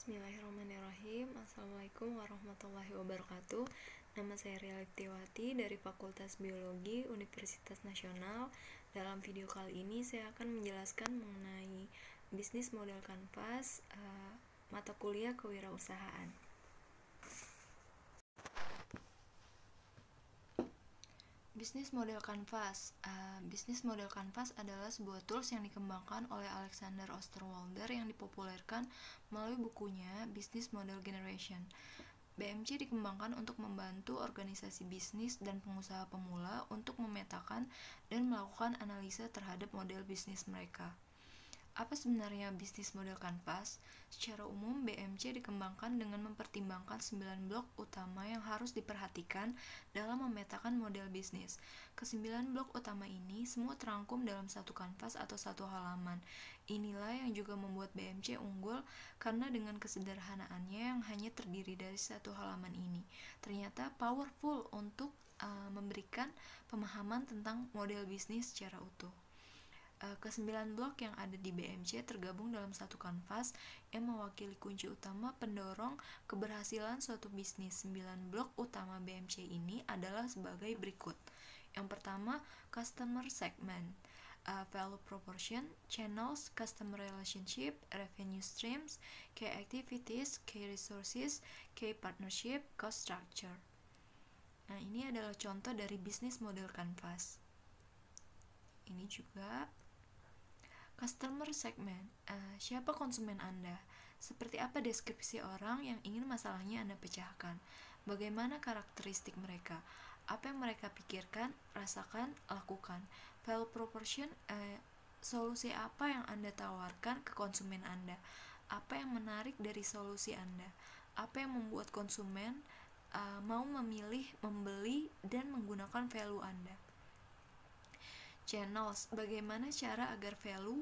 Bismillahirrahmanirrahim. Assalamualaikum warahmatullahi wabarakatuh. Nama saya Ria Liptiwati dari Fakultas Biologi Universitas Nasional. Dalam video kali ini saya akan menjelaskan mengenai bisnis model kanvas, mata kuliah kewirausahaan. Bisnis model kanvas. Bisnis model kanvas adalah sebuah tools yang dikembangkan oleh Alexander Osterwalder yang dipopulerkan melalui bukunya Business Model Generation. BMC dikembangkan untuk membantu organisasi bisnis dan pengusaha pemula untuk memetakan dan melakukan analisa terhadap model bisnis mereka. Apa sebenarnya bisnis model kanvas? Secara umum, BMC dikembangkan dengan mempertimbangkan 9 blok utama yang harus diperhatikan dalam memetakan model bisnis. Ke-9 blok utama ini semua terangkum dalam satu kanvas atau satu halaman. Inilah yang juga membuat BMC unggul karena dengan kesederhanaannya yang hanya terdiri dari satu halaman ini, ternyata powerful untuk memberikan pemahaman tentang model bisnis secara utuh. Ke-9 blok yang ada di BMC tergabung dalam satu kanvas yang mewakili kunci utama pendorong keberhasilan suatu bisnis. 9 blok utama BMC ini adalah sebagai berikut. Yang pertama, customer segment, value proportion, channels, customer relationship, revenue streams, key activities, key resources, key partnership, cost structure. Nah, ini adalah contoh dari bisnis model kanvas. Ini juga customer segment, siapa konsumen Anda? Seperti apa deskripsi orang yang ingin masalahnya Anda pecahkan? Bagaimana karakteristik mereka? Apa yang mereka pikirkan, rasakan, lakukan? Value proportion, solusi apa yang Anda tawarkan ke konsumen Anda? Apa yang menarik dari solusi Anda? Apa yang membuat konsumen mau memilih, membeli, dan menggunakan value Anda? Channels, bagaimana cara agar value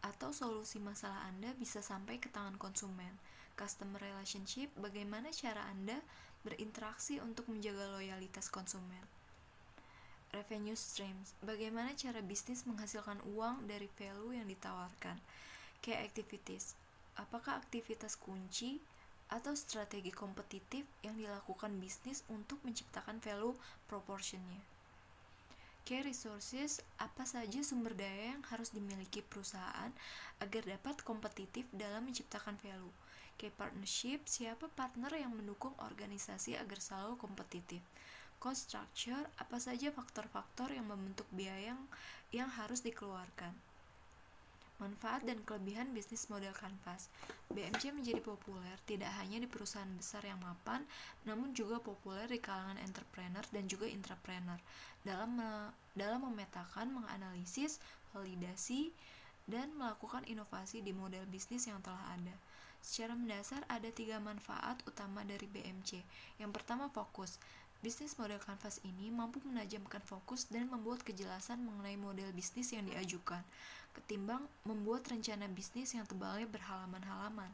atau solusi masalah Anda bisa sampai ke tangan konsumen. Customer relationship, bagaimana cara Anda berinteraksi untuk menjaga loyalitas konsumen. Revenue streams, bagaimana cara bisnis menghasilkan uang dari value yang ditawarkan. Key activities, apakah aktivitas kunci atau strategi kompetitif yang dilakukan bisnis untuk menciptakan value proportionnya. Key resources, apa saja sumber daya yang harus dimiliki perusahaan agar dapat kompetitif dalam menciptakan value. Key partnership, siapa partner yang mendukung organisasi agar selalu kompetitif. Cost structure, apa saja faktor-faktor yang membentuk biaya yang harus dikeluarkan. Manfaat dan kelebihan bisnis model kanvas. BMC menjadi populer tidak hanya di perusahaan besar yang mapan, namun juga populer di kalangan entrepreneur dan juga intrapreneur dalam memetakan, menganalisis, validasi, dan melakukan inovasi di model bisnis yang telah ada. Secara mendasar ada 3 manfaat utama dari BMC. Yang pertama, fokus. Bisnis model kanvas ini mampu menajamkan fokus dan membuat kejelasan mengenai model bisnis yang diajukan, ketimbang membuat rencana bisnis yang tebalnya berhalaman-halaman.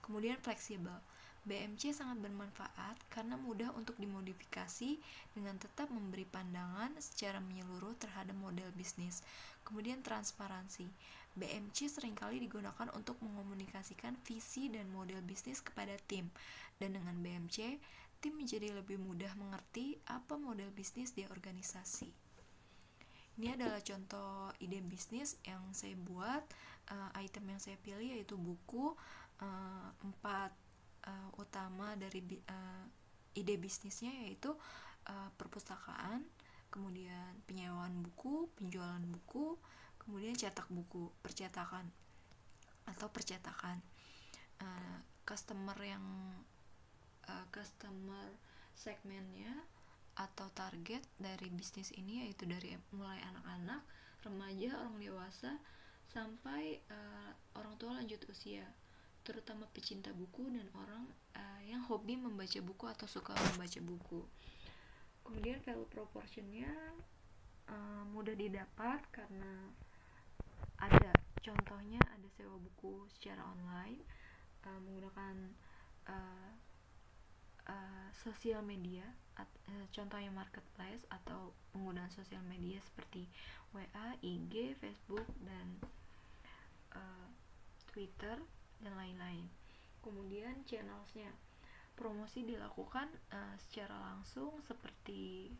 Kemudian fleksibel. BMC sangat bermanfaat karena mudah untuk dimodifikasi dengan tetap memberi pandangan secara menyeluruh terhadap model bisnis. Kemudian transparansi. BMC seringkali digunakan untuk mengomunikasikan visi dan model bisnis kepada tim, dan dengan BMC, tim menjadi lebih mudah mengerti apa model bisnis di organisasi. Ini adalah contoh ide bisnis yang saya buat. Item yang saya pilih yaitu buku. 4 utama dari ide bisnisnya yaitu perpustakaan, kemudian penyewaan buku, penjualan buku, kemudian cetak buku, percetakan. Customer segmennya atau target dari bisnis ini yaitu dari mulai anak-anak, remaja, orang dewasa sampai orang tua lanjut usia, terutama pecinta buku dan orang yang hobi membaca buku atau suka membaca buku. Kemudian value proportionnya mudah didapat karena ada contohnya, ada sewa buku secara online menggunakan sosial media, contohnya marketplace atau penggunaan sosial media seperti WA, IG, Facebook, dan Twitter, dan lain-lain. Kemudian channelsnya, promosi dilakukan secara langsung seperti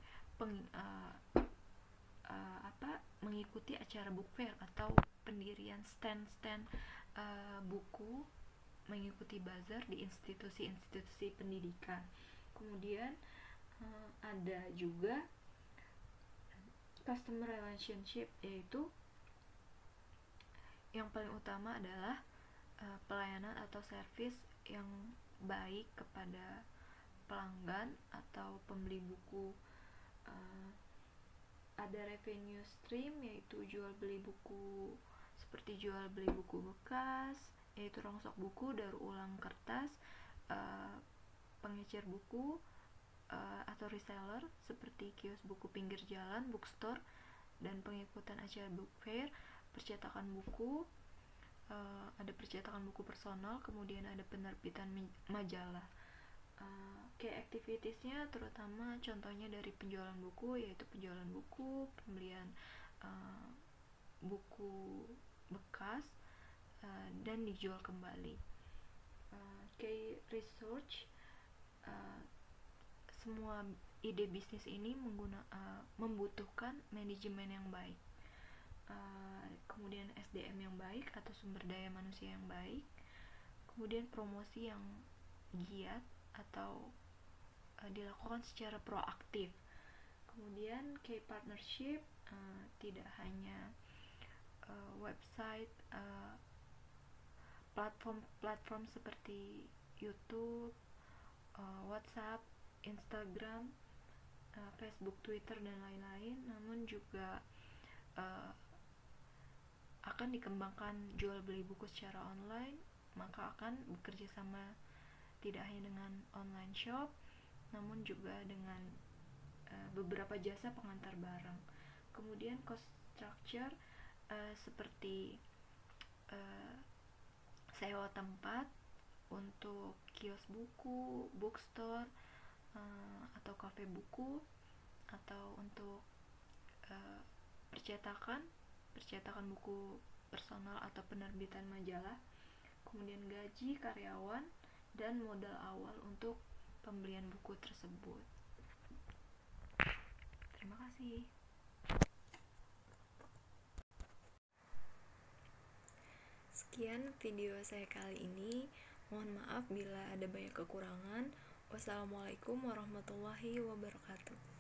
mengikuti acara book fair atau pendirian stand-stand buku, mengikuti bazar di institusi-institusi pendidikan. Kemudian ada juga customer relationship, yaitu yang paling utama adalah pelayanan atau servis yang baik kepada pelanggan atau pembeli buku. Ada revenue stream, yaitu jual beli buku, seperti jual beli buku bekas, yaitu rongsok buku, daur ulang kertas, pengecer buku, atau reseller seperti kios buku pinggir jalan, bookstore, dan pengikutan acara book fair. Percetakan buku, ada percetakan buku personal, kemudian ada penerbitan majalah. Key activitiesnya terutama contohnya dari penjualan buku, yaitu penjualan buku, pembelian buku bekas, dan dijual kembali. Key research, semua ide bisnis ini membutuhkan manajemen yang baik, kemudian SDM yang baik atau sumber daya manusia yang baik, kemudian promosi yang giat atau dilakukan secara proaktif. Kemudian key partnership, tidak hanya website, platform seperti YouTube, WhatsApp, Instagram, Facebook, Twitter, dan lain-lain, namun juga akan dikembangkan jual beli buku secara online, maka akan bekerja sama tidak hanya dengan online shop, namun juga dengan beberapa jasa pengantar barang. Kemudian cost structure, seperti sewa tempat untuk kios buku, bookstore, atau kafe buku, atau untuk percetakan buku personal atau penerbitan majalah. Kemudian gaji karyawan dan modal awal untuk pembelian buku tersebut. Terima kasih. Sekian video saya kali ini. Mohon maaf bila ada banyak kekurangan. Wassalamualaikum warahmatullahi wabarakatuh.